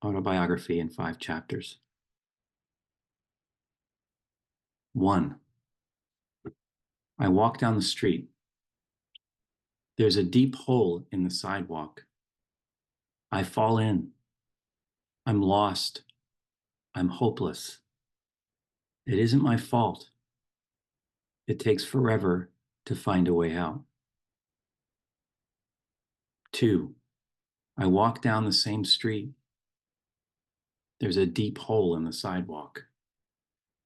Autobiography in 5 chapters. 1. I walk down the street. There's a deep hole in the sidewalk. I fall in. I'm lost. I'm hopeless. It isn't my fault. It takes forever to find a way out. 2. I walk down the same street. There's a deep hole in the sidewalk.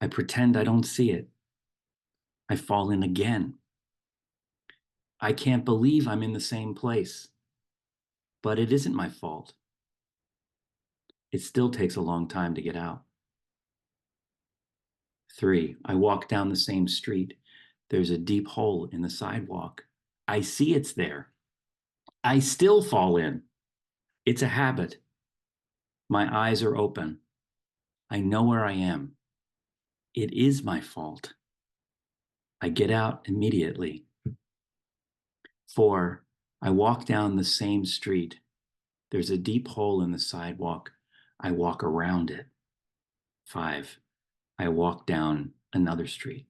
I pretend I don't see it. I fall in again. I can't believe I'm in the same place. But it isn't my fault. It still takes a long time to get out. 3. I walk down the same street. There's a deep hole in the sidewalk. I see it's there. I still fall in. It's a habit. My eyes are open. I know where I am. It is my fault. I get out immediately. 4. I walk down the same street. There's a deep hole in the sidewalk. I walk around it. 5. I walk down another street.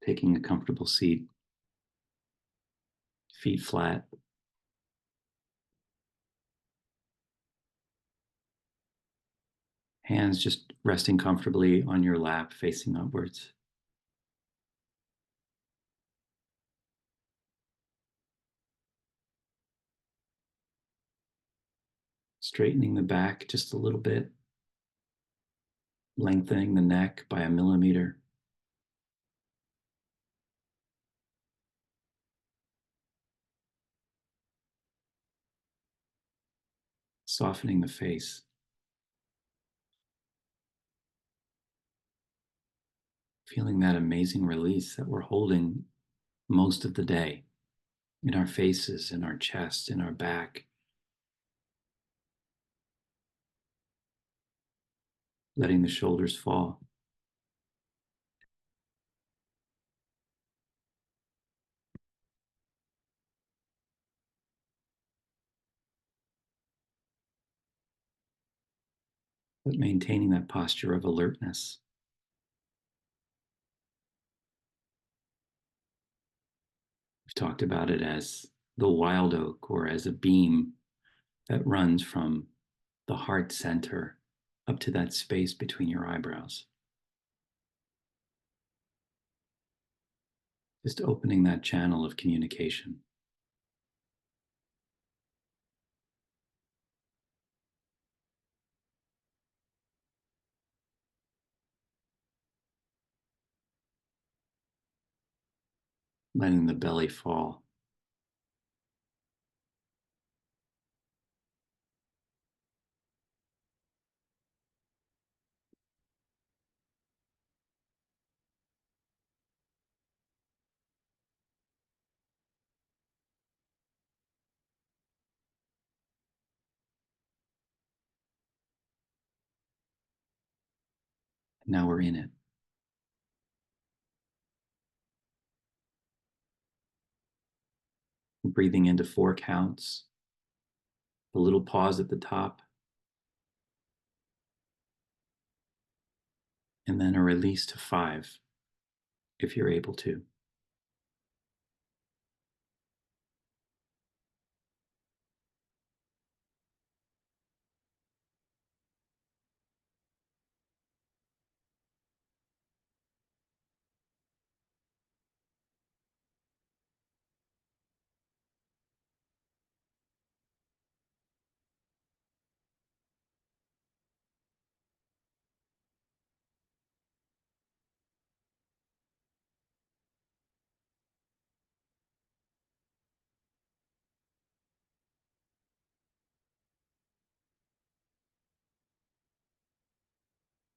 Taking a comfortable seat, feet flat. Hands just resting comfortably on your lap, facing upwards. Straightening the back just a little bit, lengthening the neck by a millimeter. Softening the face. Feeling that amazing release that we're holding most of the day in our faces, in our chest, in our back. Letting the shoulders fall. But maintaining that posture of alertness. We've talked about it as the wild oak, or as a beam that runs from the heart center up to that space between your eyebrows. Just opening that channel of communication. Letting the belly fall. Now we're in it. Breathing into 4 counts, a little pause at the top, and then a release to 5, if you're able to.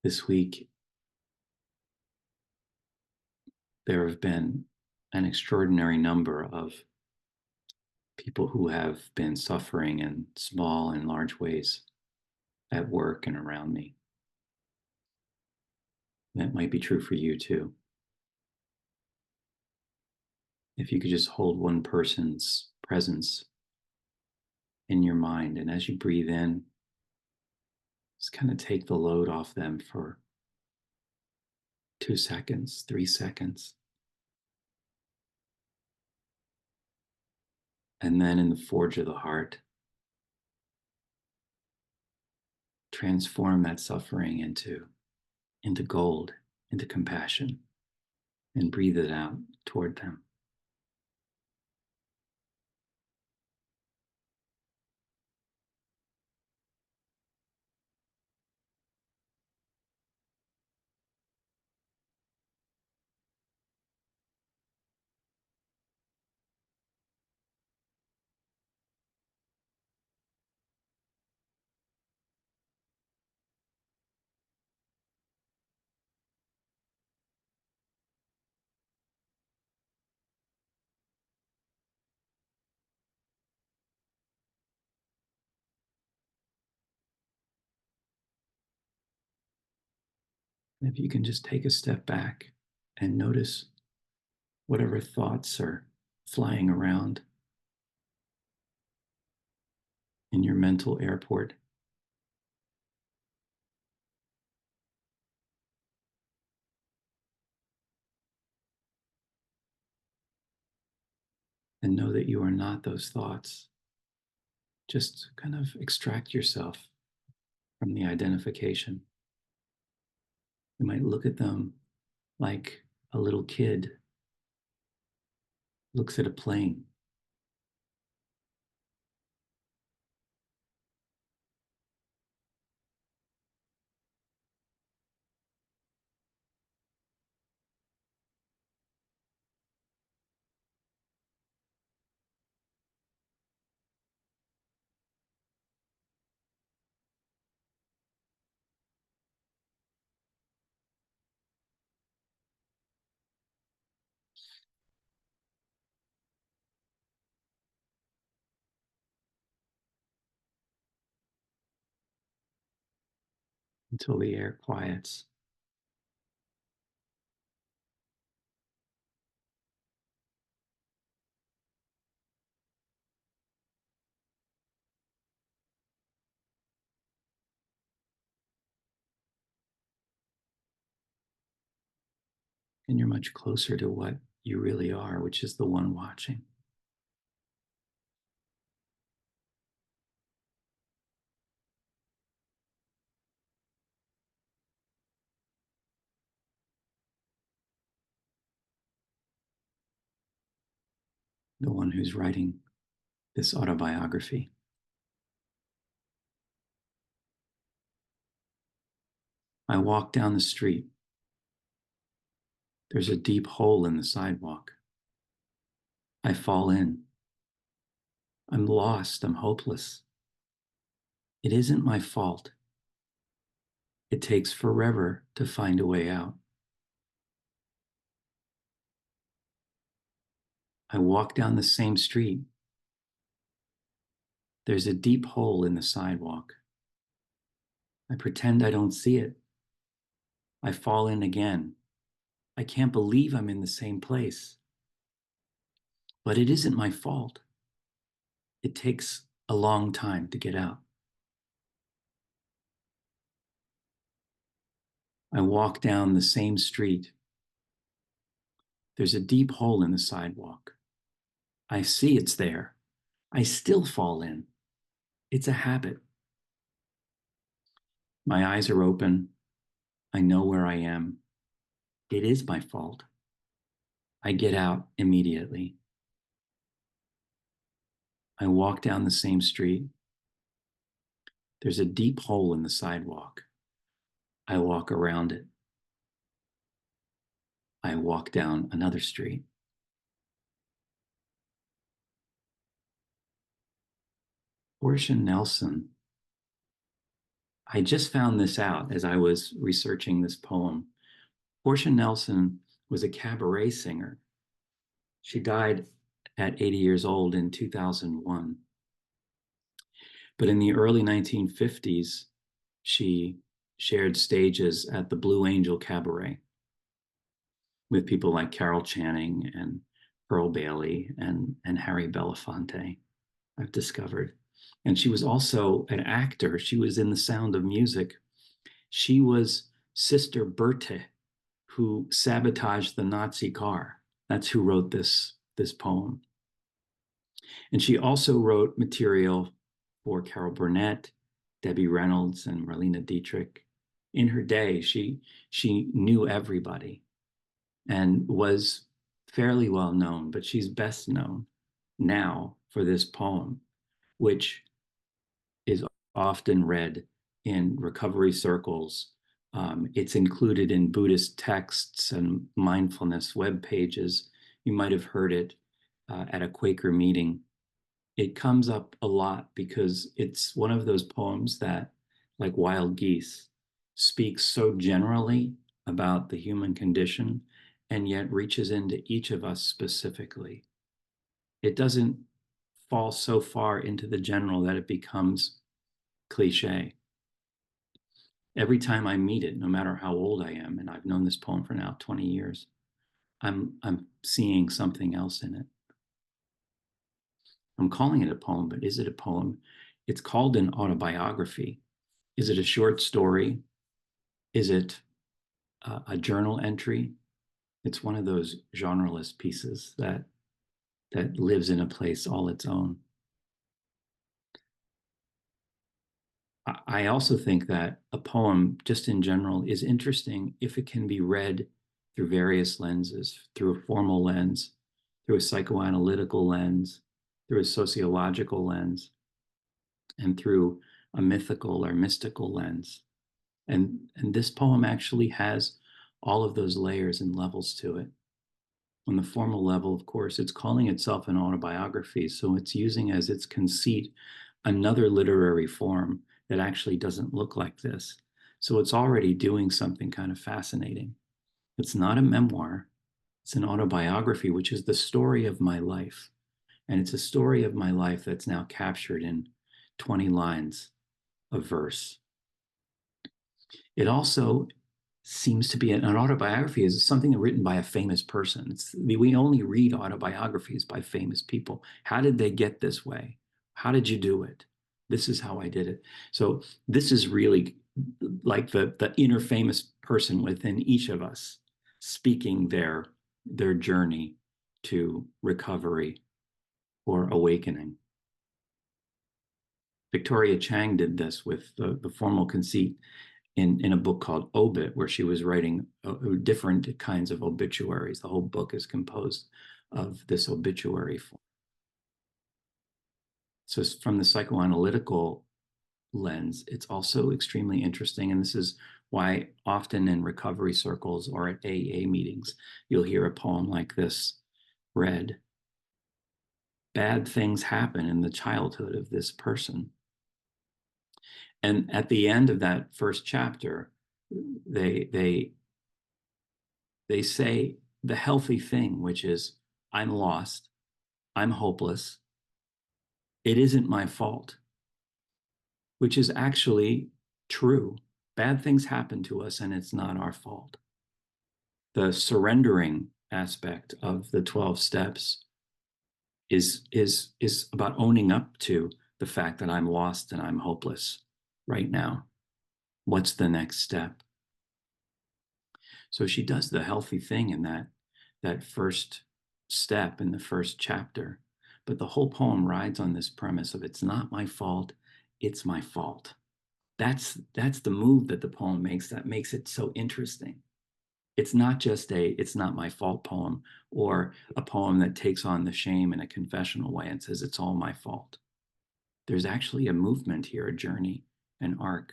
This week, there have been an extraordinary number of people who have been suffering in small and large ways at work and around me. That might be true for you too. If you could just hold one person's presence in your mind. And as you breathe in, just kind of take the load off them for 2 seconds, 3 seconds. And then in the forge of the heart, transform that suffering into gold, into compassion, and breathe it out toward them. And if you can just take a step back and notice whatever thoughts are flying around in your mental airport. And know that you are not those thoughts. Just kind of extract yourself from the identification. You might look at them like a little kid looks at a plane. Until the air quiets. And you're much closer to what you really are, which is the one watching. The one who's writing this autobiography. I walk down the street. There's a deep hole in the sidewalk. I fall in. I'm lost. I'm hopeless. It isn't my fault. It takes forever to find a way out. I walk down the same street. There's a deep hole in the sidewalk. I pretend I don't see it. I fall in again. I can't believe I'm in the same place. But it isn't my fault. It takes a long time to get out. I walk down the same street. There's a deep hole in the sidewalk. I see it's there. I still fall in. It's a habit. My eyes are open. I know where I am. It is my fault. I get out immediately. I walk down the same street. There's a deep hole in the sidewalk. I walk around it. I walk down another street. Portia Nelson. I just found this out as I was researching this poem. Portia Nelson was a cabaret singer. She died at 80 years old in 2001. But in the early 1950s, she shared stages at the Blue Angel Cabaret with people like Carol Channing and Pearl Bailey and Harry Belafonte, I've discovered. And she was also an actor. She was in The Sound of Music. She was Sister Berthe, who sabotaged the Nazi car. That's who wrote this poem. And she also wrote material for Carol Burnett, Debbie Reynolds, and Marlene Dietrich. In her day, she knew everybody and was fairly well known, but she's best known now for this poem, which is often read in recovery circles. It's included in Buddhist texts and mindfulness web pages. You might have heard it at a Quaker meeting. It comes up a lot because it's one of those poems that, like Wild Geese, speaks so generally about the human condition and yet reaches into each of us specifically. It doesn't fall so far into the general that it becomes cliche. Every time I meet it, no matter how old I am, and I've known this poem for now 20 years, I'm seeing something else in it. I'm calling it a poem, but is it a poem? It's called an autobiography. Is it a short story? Is it a journal entry? It's one of those genreless pieces that lives in a place all its own. I also think that a poem, just in general, is interesting if it can be read through various lenses, through a formal lens, through a psychoanalytical lens, through a sociological lens, and through a mythical or mystical lens. And this poem actually has all of those layers and levels to it. On the formal level, of course, it's calling itself an autobiography, so it's using as its conceit another literary form that actually doesn't look like this. So it's already doing something kind of fascinating. It's not a memoir, it's an autobiography, which is the story of my life. And it's a story of my life that's now captured in 20 lines of verse. It also seems to be an autobiography is something written by a famous person. We only read autobiographies by famous people. How did they get this way? How did you do it? This is how I did it. So this is really like the inner famous person within each of us speaking their journey to recovery or awakening. Victoria Chang did this with the formal conceit in a book called Obit, where she was writing different kinds of obituaries. The whole book is composed of this obituary form. So from the psychoanalytical lens, it's also extremely interesting. And this is why often in recovery circles or at AA meetings, you'll hear a poem like this read. Bad things happen in the childhood of this person. And at the end of that first chapter, they say the healthy thing, which is, I'm lost, I'm hopeless, it isn't my fault, which is actually true. Bad things happen to us and it's not our fault. The surrendering aspect of the 12 steps is about owning up to the fact that I'm lost and I'm hopeless right now. What's the next step? So she does the healthy thing in that first step in the first chapter. But the whole poem rides on this premise of it's not my fault, it's my fault. That's the move that the poem makes that makes it so interesting. It's not just it's not my fault poem or a poem that takes on the shame in a confessional way and says it's all my fault. There's actually a movement here, a journey, an arc.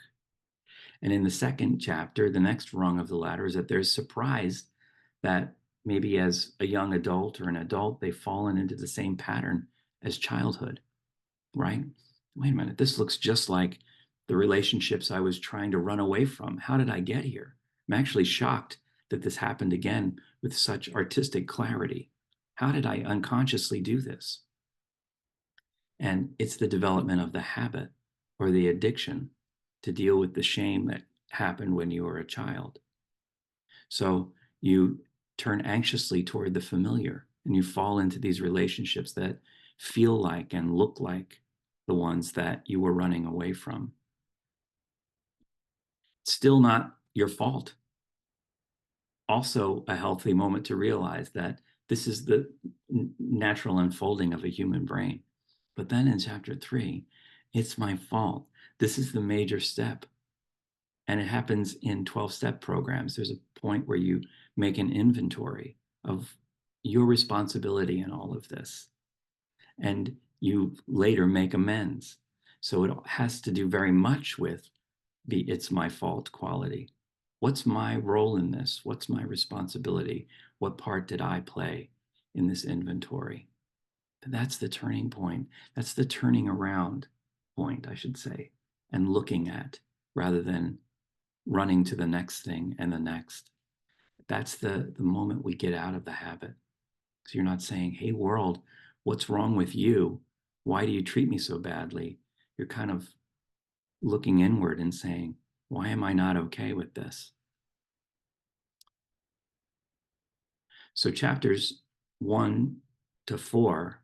And in the second chapter, the next rung of the ladder is that there's surprise that maybe as a young adult or an adult, they've fallen into the same pattern as childhood, right? Wait a minute, this looks just like the relationships I was trying to run away from. How did I get here? I'm actually shocked that this happened again with such artistic clarity. How did I unconsciously do this? And it's the development of the habit or the addiction to deal with the shame that happened when you were a child. So you turn anxiously toward the familiar and you fall into these relationships that feel like and look like the ones that you were running away from. Still not your fault. Also a healthy moment to realize that this is the natural unfolding of a human brain. But then in chapter 3, it's my fault. This is the major step. And it happens in 12-step programs. There's a point where you make an inventory of your responsibility in all of this. And you later make amends. So it has to do very much with the it's my fault quality. What's my role in this? What's my responsibility? What part did I play in this inventory? And that's the turning point. That's the turning around point, I should say, and looking at rather than running to the next thing and the next. That's the moment we get out of the habit. So you're not saying, hey, world, what's wrong with you? Why do you treat me so badly? You're kind of looking inward and saying, why am I not okay with this? So chapters 1 to 4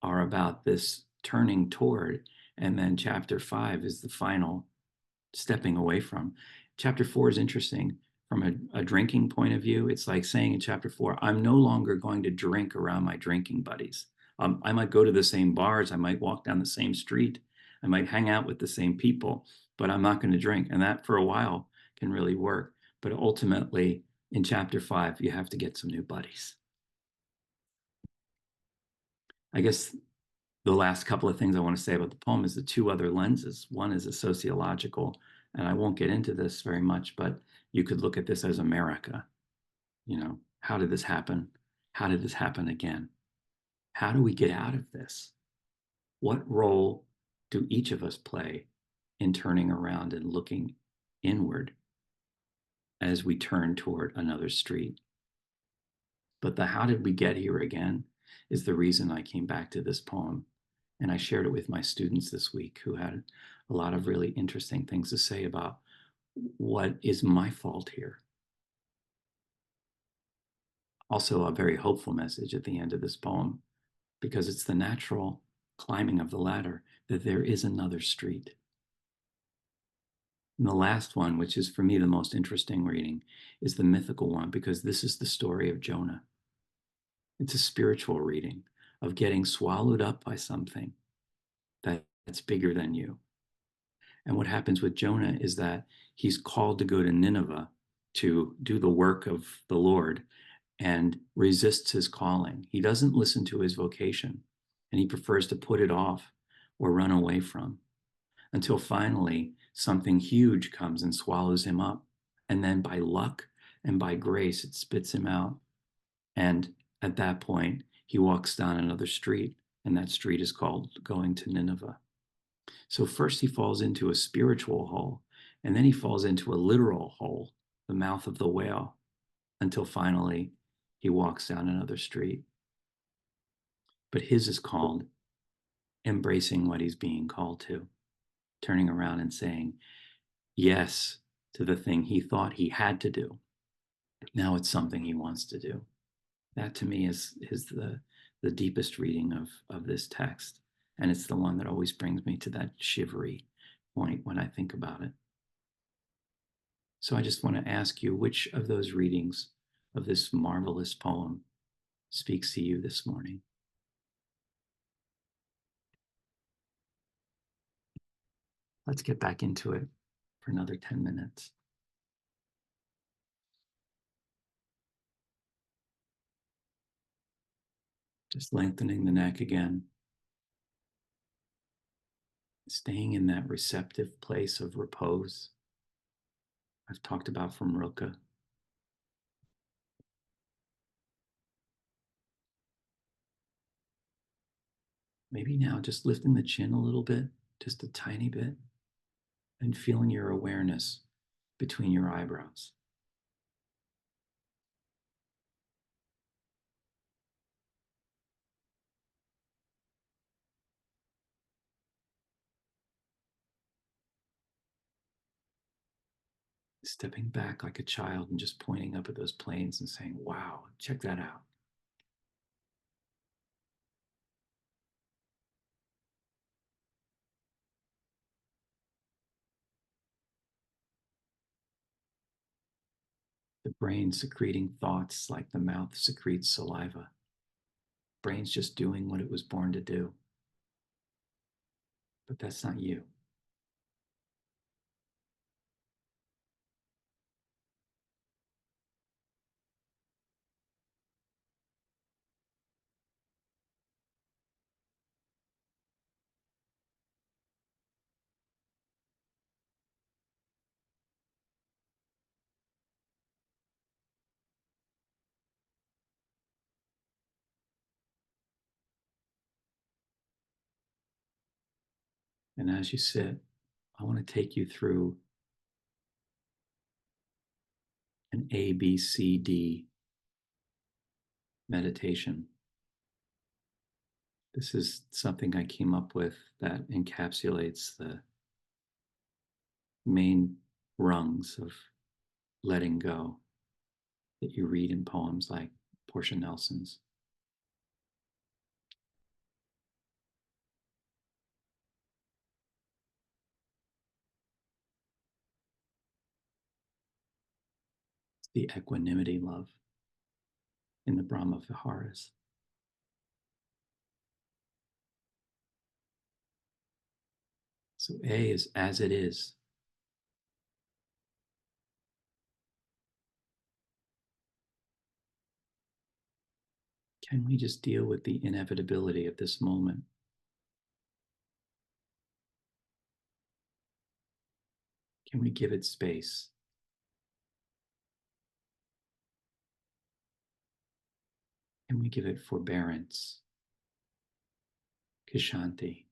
are about this turning toward, and then chapter 5 is the final stepping away from. Chapter 4 is interesting from a drinking point of view. It's like saying in chapter 4, I'm no longer going to drink around my drinking buddies. I might go to the same bars, I might walk down the same street, I might hang out with the same people, but I'm not going to drink. And that for a while can really work. But ultimately, in chapter 5, you have to get some new buddies. I guess the last couple of things I want to say about the poem is the two other lenses. One is a sociological, and I won't get into this very much, but you could look at this as America. You know, how did this happen? How did this happen again? How do we get out of this? What role do each of us play in turning around and looking inward as we turn toward another street? But the how did we get here again is the reason I came back to this poem. And I shared it with my students this week who had a lot of really interesting things to say about what is my fault here. Also, a very hopeful message at the end of this poem, because it's the natural climbing of the ladder that there is another street. And the last one, which is for me the most interesting reading, is the mythical one, because this is the story of Jonah. It's a spiritual reading of getting swallowed up by something that's bigger than you. And what happens with Jonah is that he's called to go to Nineveh to do the work of the Lord and resists his calling. He doesn't listen to his vocation, and he prefers to put it off or run away from until finally something huge comes and swallows him up. And then by luck and by grace, it spits him out. And at that point, he walks down another street, and that street is called going to Nineveh. So first he falls into a spiritual hole, and then he falls into a literal hole, the mouth of the whale, until finally he walks down another street. But his is called embracing what he's being called to, turning around and saying yes to the thing he thought he had to do. Now it's something he wants to do. That to me is the deepest reading of this text. And it's the one that always brings me to that shivery point when I think about it. So I just want to ask you, which of those readings of this marvelous poem speaks to you this morning? Let's get back into it for another 10 minutes. Just lengthening the neck again. Staying in that receptive place of repose I've talked about from Rilke. Maybe now just lifting the chin a little bit, just a tiny bit, and feeling your awareness between your eyebrows. Stepping back like a child and just pointing up at those planes and saying, wow, check that out. The brain secreting thoughts like the mouth secretes saliva. Brain's just doing what it was born to do. But that's not you. And as you sit, I want to take you through an ABCD meditation. This is something I came up with that encapsulates the main rungs of letting go that you read in poems like Portia Nelson's. It's the equanimity love in the Brahma Viharas. So A is as it is. Can we just deal with the inevitability of this moment? Can we give it space? Can we give it forbearance? Kshanti.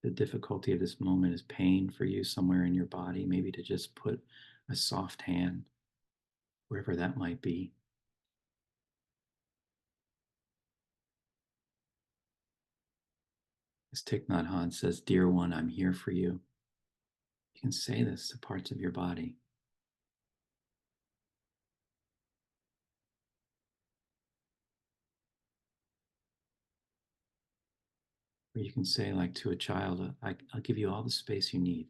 The difficulty of this moment is pain for you somewhere in your body, maybe to just put a soft hand wherever that might be. As Thich Nhat Hanh says, "Dear one, I'm here for you." You can say this to parts of your body. Or you can say, like to a child, I'll give you all the space you need.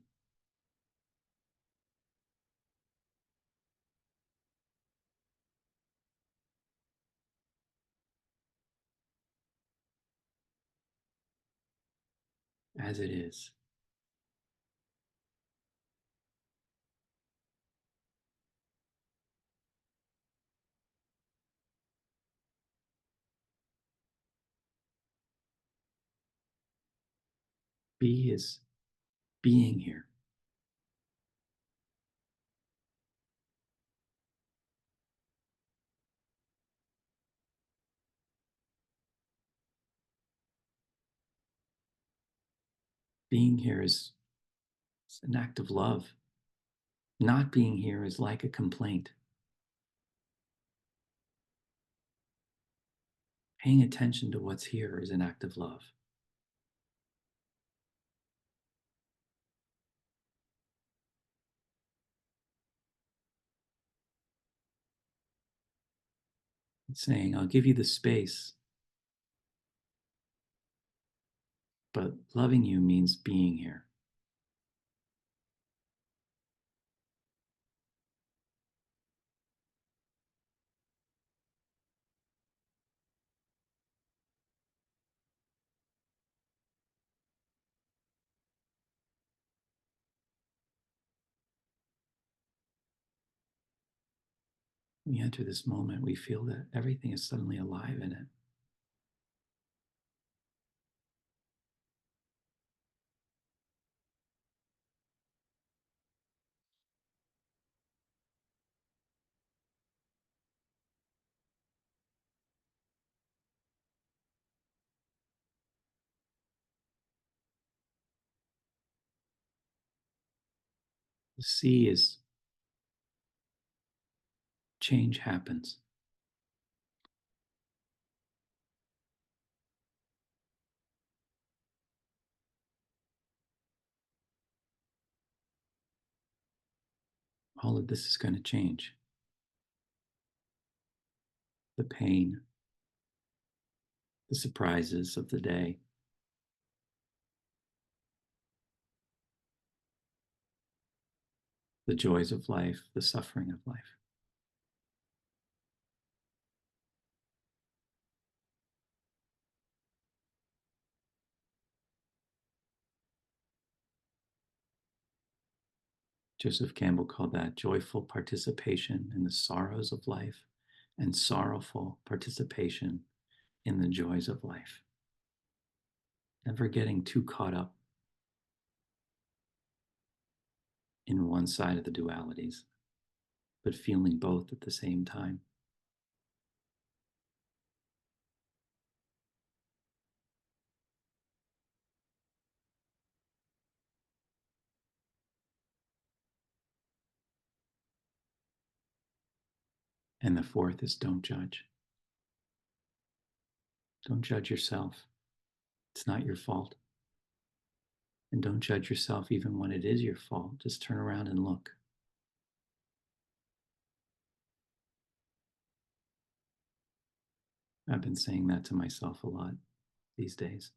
As it is. Be is being here. Being here is an act of love. Not being here is like a complaint. Paying attention to what's here is an act of love. It's saying, I'll give you the space, but loving you means being here. When we enter this moment, we feel that everything is suddenly alive in it. The C is change happens. All of this is going to change. The pain, the surprises of the day, the joys of life, the suffering of life. Joseph Campbell called that joyful participation in the sorrows of life and sorrowful participation in the joys of life. Never getting too caught up in one side of the dualities, but feeling both at the same time. And the fourth is don't judge. Don't judge yourself. It's not your fault. And don't judge yourself even when it is your fault. Just turn around and look. I've been saying that to myself a lot these days.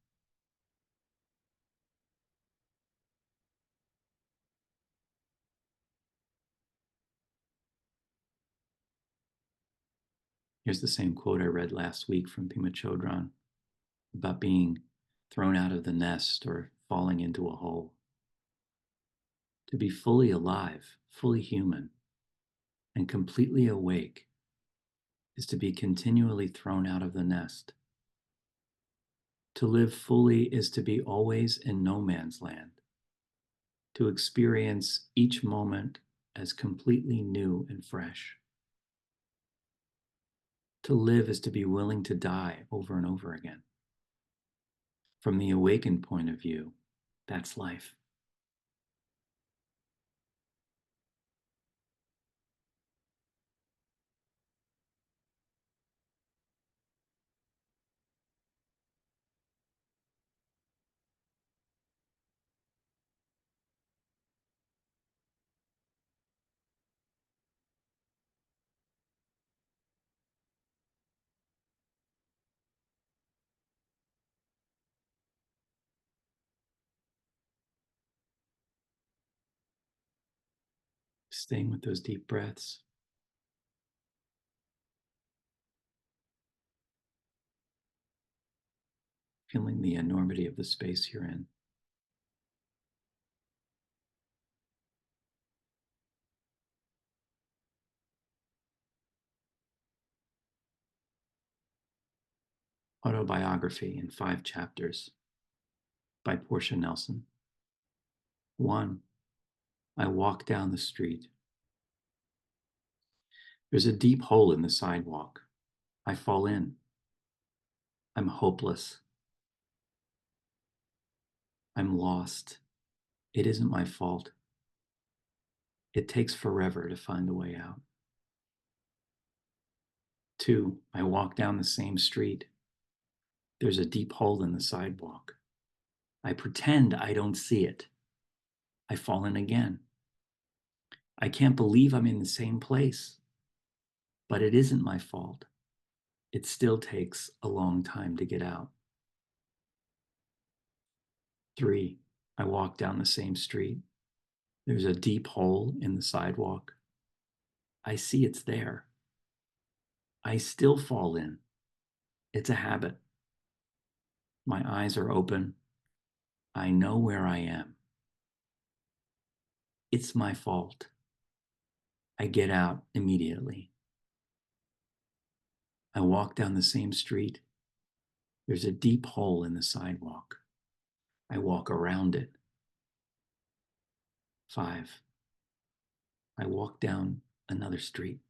Here's the same quote I read last week from Pema Chodron about being thrown out of the nest or falling into a hole. To be fully alive, fully human, and completely awake is to be continually thrown out of the nest. To live fully is to be always in no man's land, to experience each moment as completely new and fresh. To live is to be willing to die over and over again. From the awakened point of view, that's life. Staying with those deep breaths. Feeling the enormity of the space you're in. Autobiography in 5 chapters by Portia Nelson. 1. I walk down the street. There's a deep hole in the sidewalk. I fall in. I'm hopeless. I'm lost. It isn't my fault. It takes forever to find a way out. 2. I walk down the same street. There's a deep hole in the sidewalk. I pretend I don't see it. I fall in again. I can't believe I'm in the same place, but it isn't my fault. It still takes a long time to get out. 3. I walk down the same street. There's a deep hole in the sidewalk. I see it's there. I still fall in. It's a habit. My eyes are open. I know where I am. It's my fault. I get out immediately. I walk down the same street. There's a deep hole in the sidewalk. I walk around it. 5. I walk down another street.